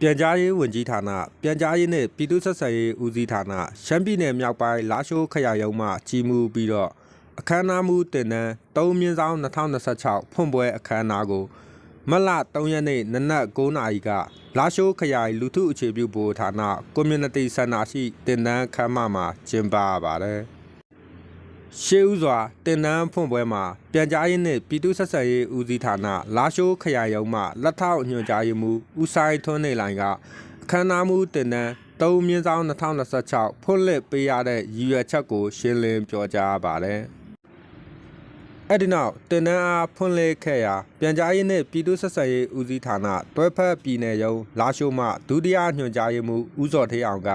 ပြန်ကြားရေးဝန်ကြီးဌာနပြန်ကြားရေးနဲ့ပြည်သူ့ဆက်ဆံရေးဦးစီးဌာနရှမ်းပြည်နယ်မြောက်ပိုင်းလာရှိုးခရိုင်ရုံးမှကြီးမှုပြီးတော့အခမ်းအနားမှုတင်နန်း3/2026ဖွင့်ပွဲအခမ်းအနားကိုမတ်လ3ရက်နေ့နနက်9:00 နာရီကလာရှိုးခရိုင်လူထုအခြေပြုဗဟိုဌာန Community Center ရှိတင်နန်းခမ်းမမှာကျင်းပပါတယ်ရှေးဦးစွာတင်နန်းဖွင့်ပွဲမှာပြန်ကြားရေးနဲ့ပြည်သူ့ဆက်ဆံရေးဦးစီးဌာနလာရှိုးခရိုင်ရုံးမှလက်ထောက်ညွှန်ကြားရေးမှူးဦးဆိုင်ထွန်းနေလိုင်ကအခမ်းအနားမှုတင်နန်း3/2026ဖွင့်လှစ်ပေးရတဲ့ရည်ရွယ်ချက်ကိုရှင်းလင်းပြောကြားပါတယ်။အဲ့ဒီနောက်တင်နန်းအားဖွင့်လှစ်ခဲ့ရာပြန်ကြားရေးနဲ့ပြည်သူ့ဆက်ဆံရေးဦးစီးဌာနတွဲဖက်ပြည်နယ်ရုံးလာရှိုးမှဒုတိယညွှန်ကြားရေးမှူးဦးစောထေးအောင်က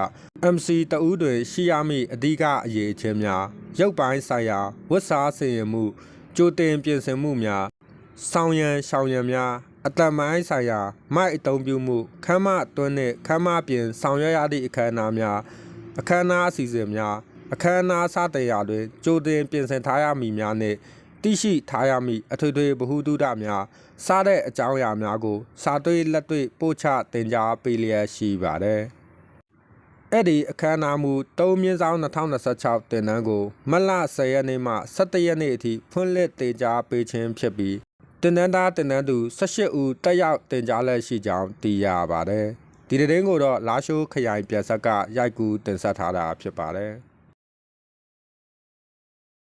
MC တဦးတွင်ရှိရမည့်အဓိကအရေးအချင်းများရုပ်ပိုင်းဆိုင်ရာဝတ်စားဆင်ရင်မှုကြိုတင်ပြင်ဆင်မှုများဆောင်ရန်ရှောင်ရန်များအတန်ပိုင်းဆိုင်ရာမိုက်အသုံးပြုမှုခမ်းမအတွင်းနှင့်ခမ်းမပြင်ဆောင်ရွက်ရသည့်အခမ်းအနားများအခမ်းအနားအစီအစဉ်များအခမ်းအနားစတင်ရာတွင်ကြိုတင်ပြင်ဆင်ထားရမည်များနှင့်သိရှိထားရမည့်အထွေထွေဗဟုသုတများစတဲ့အကြောင်းအရာများကိုစာတွေ့လက်တွေ့ပို့ချတင်ကြားပေးလျက်ရှိပါတယ်အဲ့ဒီအခမ်းအနားမှု3/2026တင်နန်းကိုမတ်လ10ရက်နေ့မှ17ရက်နေ့အထိဖွင့်လှစ်တင်ကြားပေးခြင်းဖြစ်ပြီးတင်နန်းသားတင်နန်းသူ18ဦးတက်ရောက်တင်ကြားလက်ရှိကြောင်းသိရပါတယ်ဒီသတင်းကိုတော့လာရှိုးခရိုင်ပြန်ဆက်ကရိုက်ကူးတင်ဆက်ထားတာဖြစ်ပါတယ်